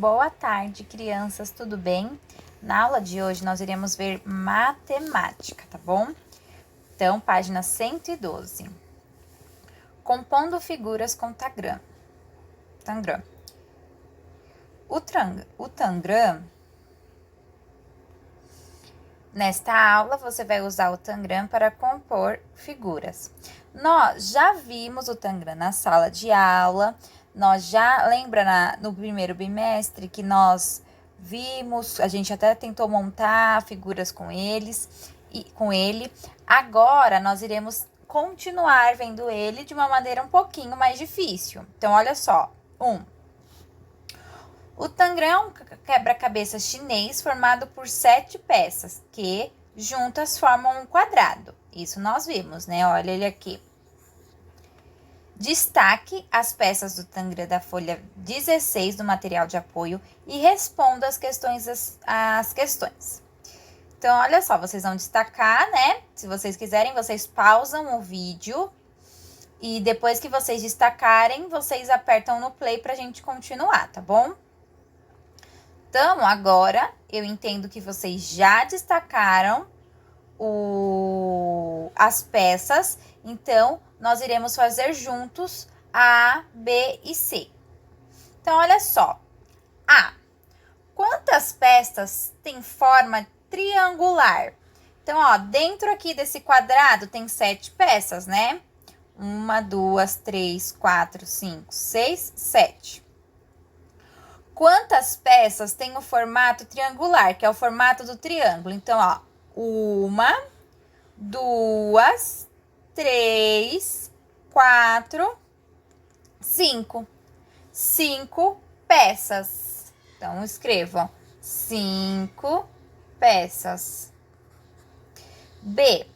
Boa tarde, crianças, tudo bem? Na aula de hoje nós iremos ver matemática, tá bom? Então, página 112. Compondo figuras com tangram. O tangram, nesta aula você vai usar o tangram para compor figuras. Nós já vimos o tangram na sala de aula. Nós já lembra no primeiro bimestre que nós vimos, a gente até tentou montar figuras com ele. Agora nós iremos continuar vendo ele de uma maneira um pouquinho mais difícil. Então, olha só. O tangram é um quebra-cabeça chinês formado por 7 peças que juntas formam um quadrado. Isso nós vimos, né? Olha ele aqui. Destaque as peças do tangram da folha 16 do material de apoio e responda as questões. Então, olha só, vocês vão destacar, né? Se vocês quiserem, vocês pausam o vídeo e depois que vocês destacarem, vocês apertam no play pra gente continuar, tá bom? Então, agora, eu entendo que vocês já destacaram as peças, então, nós iremos fazer juntos A, B e C. Então, olha só. A. Quantas peças tem forma triangular? Então, ó, dentro aqui desse quadrado tem 7 peças, né? 1, 2, 3, 4, 5, 6, 7. Quantas peças tem o formato triangular, que é o formato do triângulo? Então, ó, 1, 2, 3, 4, 5. 5 peças. Então, escrevam 5 peças. B.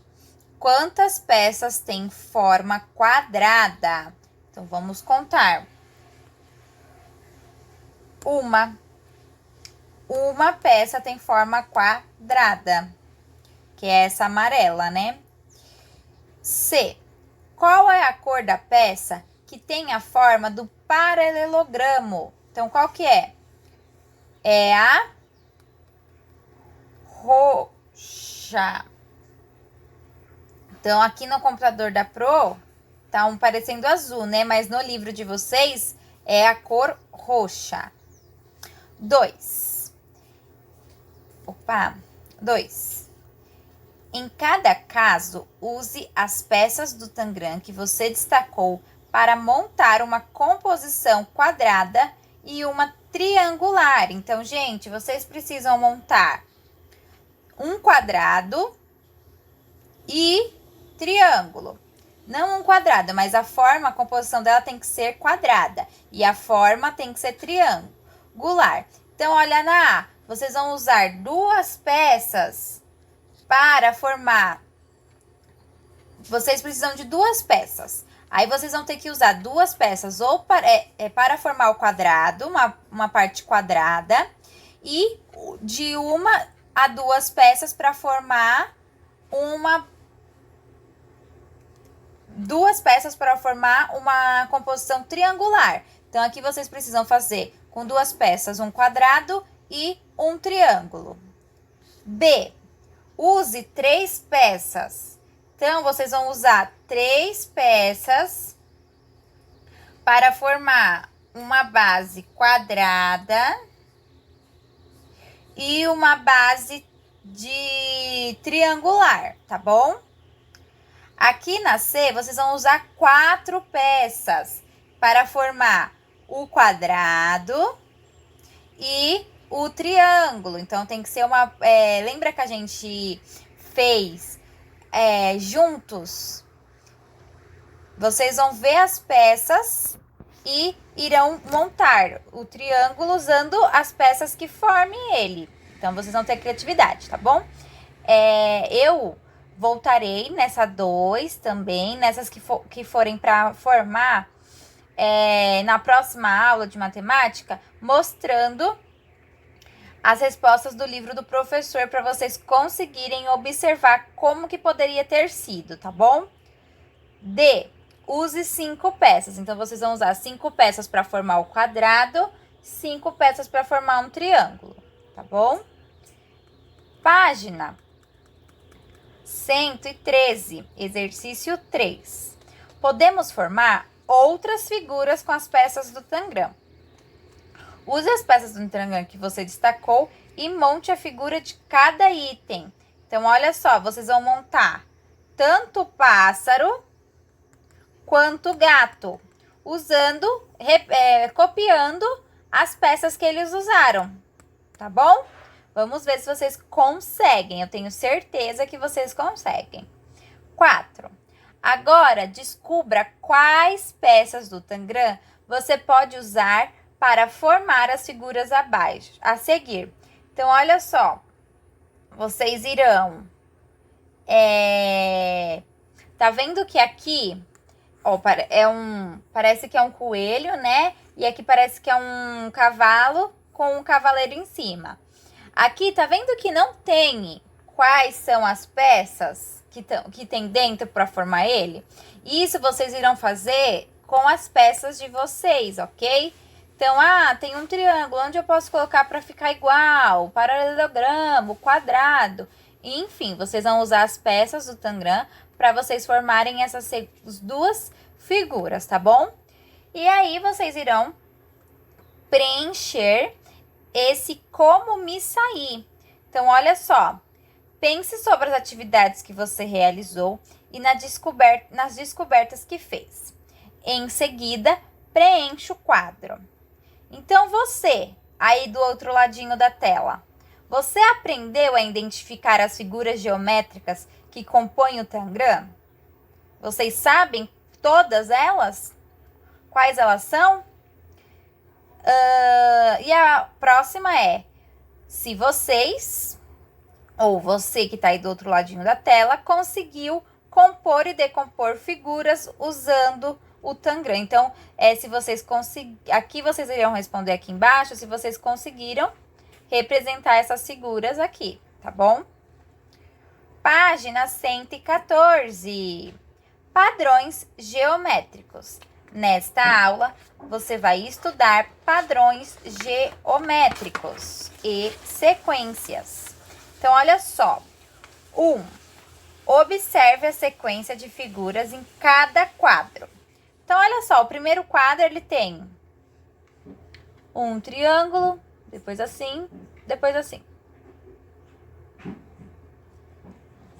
Quantas peças tem forma quadrada? Então, vamos contar. Uma peça tem forma quadrada, que é essa amarela, né? C. Qual é a cor da peça que tem a forma do paralelogramo? Então, qual que é? É a roxa. Então, aqui no computador da Pro, tá parecendo azul, né? Mas no livro de vocês é a cor roxa. 2. 2. Em cada caso, use as peças do tangram que você destacou para montar uma composição quadrada e uma triangular. Então, gente, vocês precisam montar um quadrado e triângulo. Não um quadrado, mas a composição dela tem que ser quadrada e a forma tem que ser triangular. Então, olha na A, vocês vão usar 2 peças para formar. Vocês precisam de 2 peças. Aí, vocês vão ter que usar 2 peças ou para formar o quadrado, uma parte quadrada, e de 1 a 2 peças para formar 2 peças para formar uma composição triangular. Então, aqui vocês precisam fazer com 2 peças um quadrado e um triângulo. B. Use 3 peças. Então, vocês vão usar 3 peças para formar uma base quadrada e uma base de triangular, tá bom? Aqui na C, vocês vão usar 4 peças para formar o quadrado e o triângulo. Então, tem que ser lembra que a gente fez juntos? Vocês vão ver as peças e irão montar o triângulo usando as peças que formem ele. Então, vocês vão ter criatividade, tá bom? Eu voltarei nessa 2 também, nessas que forem para formar na próxima aula de matemática, mostrando as respostas do livro do professor para vocês conseguirem observar como que poderia ter sido, tá bom? D. Use 5 peças. Então, vocês vão usar 5 peças para formar o quadrado 5 peças para formar um triângulo, tá bom? Página 113, exercício 3. Podemos formar outras figuras com as peças do tangram. Use as peças do tangram que você destacou e monte a figura de cada item. Então, olha só, vocês vão montar tanto o pássaro quanto o gato, copiando as peças que eles usaram, tá bom? Vamos ver se vocês conseguem. Eu tenho certeza que vocês conseguem. 4. Agora, descubra quais peças do tangram você pode usar para formar as figuras abaixo, a seguir. Então, olha só. Vocês irão... Tá vendo que aqui... Ó, parece que é um coelho, né? E aqui parece que é um cavalo com um cavaleiro em cima. Aqui, tá vendo que não tem quais são as peças que tem dentro para formar ele? Isso vocês irão fazer com as peças de vocês, ok? Então, tem um triângulo, onde eu posso colocar para ficar igual, o paralelogramo, o quadrado. Enfim, vocês vão usar as peças do tangram para vocês formarem essas duas figuras, tá bom? E aí, vocês irão preencher esse como me sair. Então, olha só. Pense sobre as atividades que você realizou e nas descobertas que fez. Em seguida, preencha o quadro. Então, você, aí do outro ladinho da tela, você aprendeu a identificar as figuras geométricas que compõem o tangram? Vocês sabem todas elas? Quais elas são? E a próxima é, se vocês, ou você que está aí do outro ladinho da tela, conseguiu compor e decompor figuras usando o tangram. Então, se vocês aqui vocês irão responder aqui embaixo, se vocês conseguiram representar essas figuras aqui, tá bom? Página 114. Padrões geométricos. Nesta aula, você vai estudar padrões geométricos e sequências. Então, olha só. 1. Observe a sequência de figuras em cada quadro. Então, olha só, o primeiro quadro, ele tem um triângulo, depois assim, depois assim.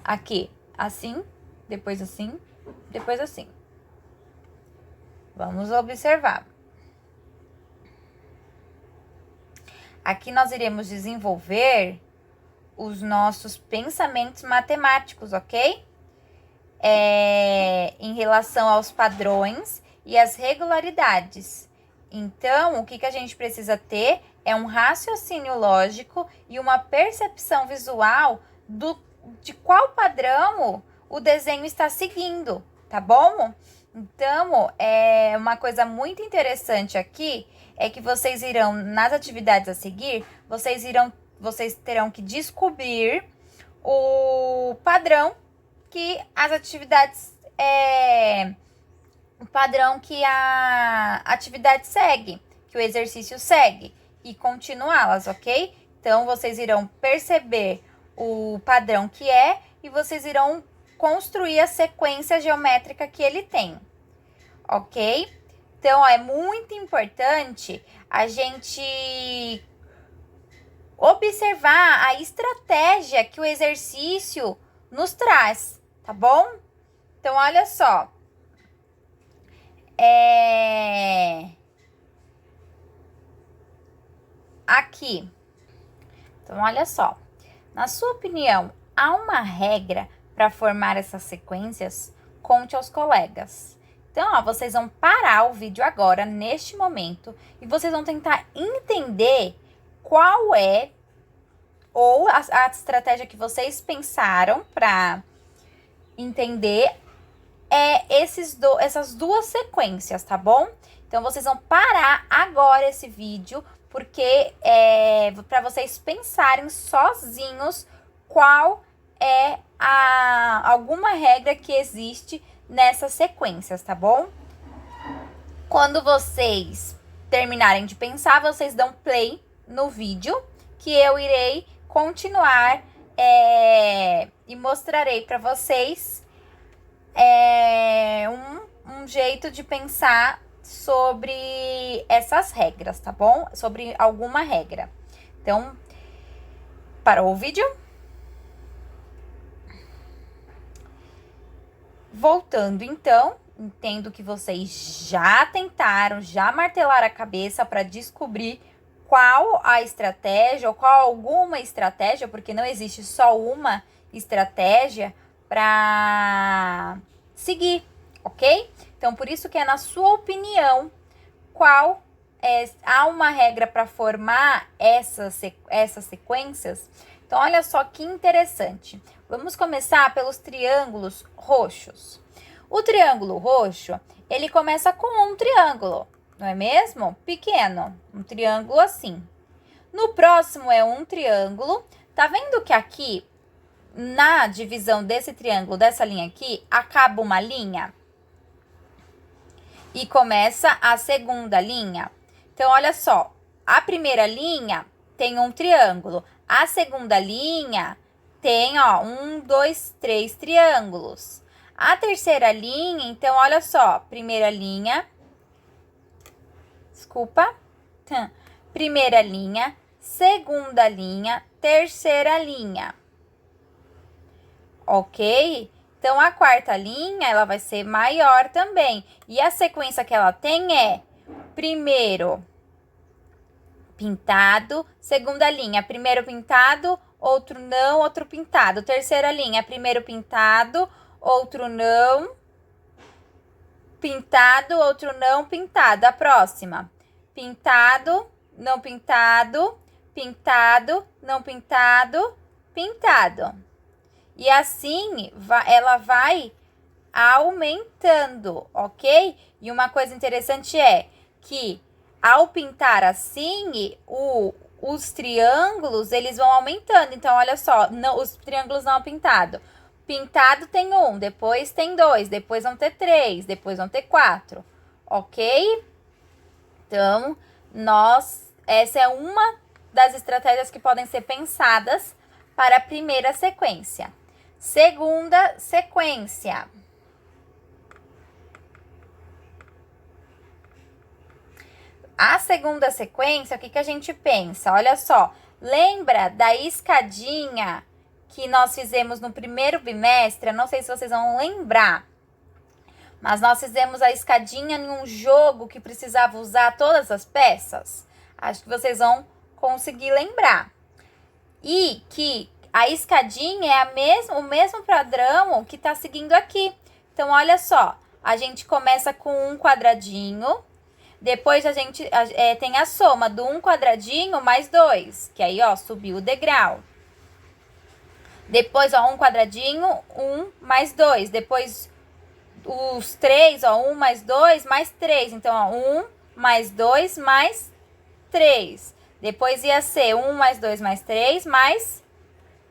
Aqui, assim, depois assim, depois assim. Vamos observar. Aqui nós iremos desenvolver os nossos pensamentos matemáticos, ok? Em relação aos padrões e às regularidades. Então, o que a gente precisa ter é um raciocínio lógico e uma percepção visual de qual padrão o desenho está seguindo, tá bom? Então, uma coisa muito interessante aqui é que vocês irão, nas atividades a seguir, vocês terão que descobrir o padrão que as atividades, o padrão que a atividade segue, que o exercício segue, e continuá-las, ok? Então, vocês irão perceber o padrão que e vocês irão construir a sequência geométrica que ele tem, ok? Então, é muito importante a gente observar a estratégia que o exercício nos traz, tá bom? Então, olha só. Aqui. Então, olha só. Na sua opinião, há uma regra para formar essas sequências? Conte aos colegas. Então, vocês vão parar o vídeo agora, neste momento, e vocês vão tentar entender qual ou a estratégia que vocês pensaram para entender essas duas sequências, tá bom? Então, vocês vão parar agora esse vídeo, porque para vocês pensarem sozinhos qual é alguma regra que existe nessas sequências, tá bom? Quando vocês terminarem de pensar, vocês dão play no vídeo, que eu irei continuar e mostrarei para vocês um jeito de pensar sobre essas regras, tá bom? Sobre alguma regra. Então, parou o vídeo? Voltando, então, entendo que vocês já tentaram, já martelaram a cabeça para descobrir qual a estratégia ou qual alguma estratégia, porque não existe só uma estratégia para seguir, ok? Então, por isso que é na sua opinião qual há uma regra para formar essas sequências. Então, olha só que interessante. Vamos começar pelos triângulos roxos. O triângulo roxo, ele começa com um triângulo, não é mesmo? Pequeno, um triângulo assim. No próximo é um triângulo. Tá vendo que aqui, na divisão desse triângulo, dessa linha aqui, acaba uma linha? E começa a segunda linha. Então, olha só, a primeira linha tem um triângulo. A segunda linha tem, ó, 1, 2, 3 triângulos. A terceira linha, então, olha só, primeira linha, primeira linha, segunda linha, terceira linha. Ok? Então, a quarta linha, ela vai ser maior também. E a sequência que ela tem é, primeiro pintado, segunda linha, primeiro pintado, outro não, outro pintado. Terceira linha, primeiro pintado, outro não, pintado, outro não pintado. A próxima, pintado, não pintado, pintado, não pintado, pintado. E assim, ela vai aumentando, ok? E uma coisa interessante é que, ao pintar assim, os triângulos, eles vão aumentando. Então, olha só, os triângulos não pintados. Pintado tem 1, depois tem 2, depois vão ter 3, depois vão ter 4, ok? Então, essa é uma das estratégias que podem ser pensadas para a primeira sequência. Segunda sequência. A segunda sequência, o que a gente pensa? Olha só, lembra da escadinha que nós fizemos no primeiro bimestre? Eu não sei se vocês vão lembrar, mas nós fizemos a escadinha em um jogo que precisava usar todas as peças. Acho que vocês vão conseguir lembrar. E que a escadinha é o mesmo padrão que está seguindo aqui. Então, olha só, a gente começa com um quadradinho, depois a gente tem a soma do um quadradinho mais 2, que aí, ó, subiu o degrau. Depois, ó, um quadradinho, 1 mais 2. Depois, os 3, ó, 1 mais 2 mais 3. Então, ó, 1 mais 2 mais 3. Depois ia ser 1 mais 2 mais 3 mais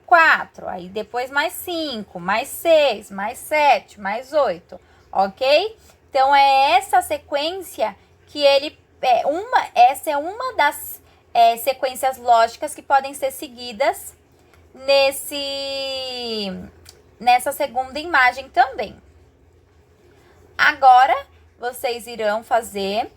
4. Aí, depois mais 5, mais 6, mais 7, mais 8. Ok? Então, é essa sequência que essa é uma das sequências lógicas que podem ser seguidas nessa segunda imagem também. Agora, vocês irão fazer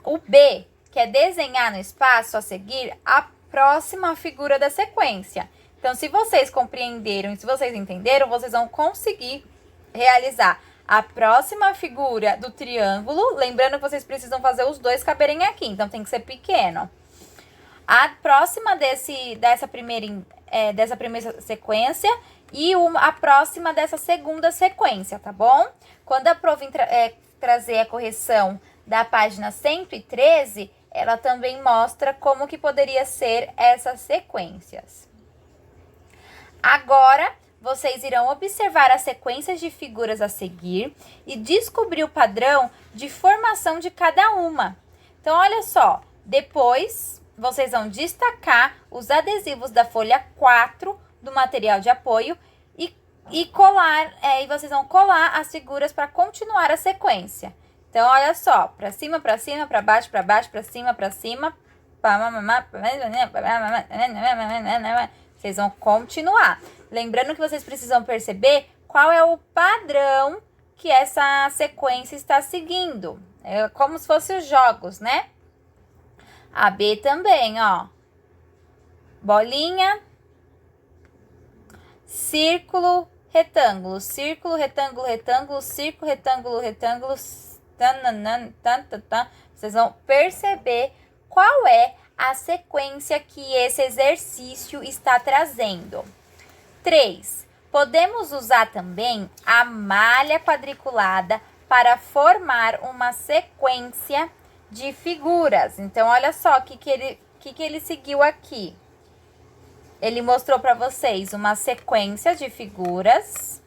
o B, que é desenhar no espaço a seguir a próxima figura da sequência. Então, se vocês compreenderam e se vocês entenderam, vocês vão conseguir realizar a próxima figura do triângulo. Lembrando que vocês precisam fazer os dois caberem aqui, então tem que ser pequeno. A próxima dessa primeira sequência e a próxima dessa segunda sequência, tá bom? Quando a prova trazer a correção da página 113, ela também mostra como que poderia ser essas sequências. Agora, vocês irão observar as sequências de figuras a seguir e descobrir o padrão de formação de cada uma. Então, olha só, depois vocês vão destacar os adesivos da folha 4 do material de apoio e colar, e vocês vão colar as figuras para continuar a sequência. Então, olha só, para cima, para baixo, para cima, para cima. Vocês vão continuar. Lembrando que vocês precisam perceber qual é o padrão que essa sequência está seguindo. É como se fossem os jogos, né? A B também, ó. Bolinha, círculo, retângulo, círculo, retângulo, retângulo, círculo, retângulo, retângulo. Vocês vão perceber qual é a sequência que esse exercício está trazendo. 3. Podemos usar também a malha quadriculada para formar uma sequência de figuras. Então, olha só o que ele seguiu aqui. Ele mostrou para vocês uma sequência de figuras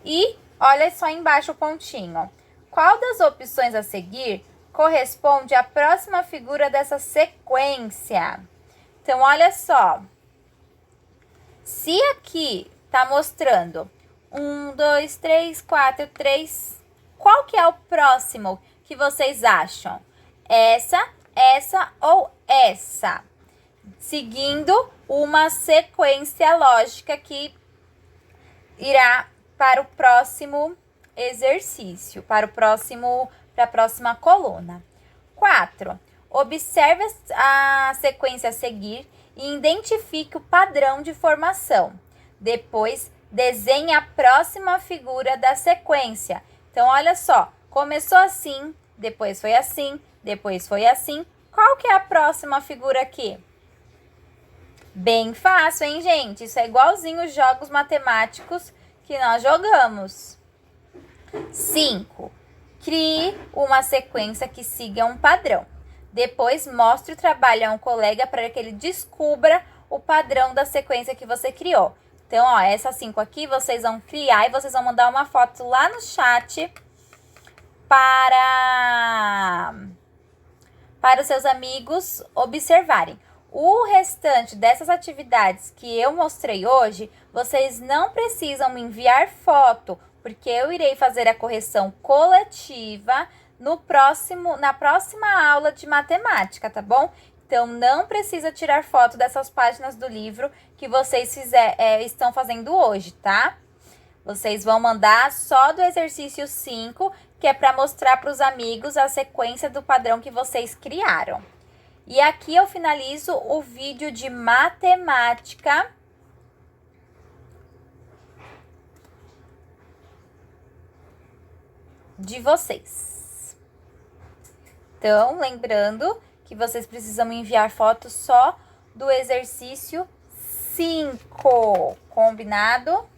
e olha só embaixo o pontinho. Qual das opções a seguir corresponde à próxima figura dessa sequência? Então, olha só. Se aqui tá mostrando 1, 2, 3, 4, 3, qual que é o próximo que vocês acham? Essa ou essa? Seguindo uma sequência lógica que irá para o próximo exercício, para a próxima coluna. 4. Observe a sequência a seguir e identifique o padrão de formação. Depois, desenhe a próxima figura da sequência. Então, olha só, começou assim, depois foi assim, depois foi assim. Qual que é a próxima figura aqui? Bem fácil, hein, gente? Isso é igualzinho os jogos matemáticos que nós jogamos. 5. Crie uma sequência que siga um padrão. Depois, mostre o trabalho a um colega para que ele descubra o padrão da sequência que você criou. Então, ó, essas 5 aqui vocês vão criar e vocês vão mandar uma foto lá no chat para os seus amigos observarem. O restante dessas atividades que eu mostrei hoje, vocês não precisam me enviar foto, porque eu irei fazer a correção coletiva na próxima aula de matemática, tá bom? Então, não precisa tirar foto dessas páginas do livro que vocês estão fazendo hoje, tá? Vocês vão mandar só do exercício 5, que é para mostrar para os amigos a sequência do padrão que vocês criaram. E aqui eu finalizo o vídeo de matemática de vocês. Então, lembrando que vocês precisam enviar fotos só do exercício 5, combinado?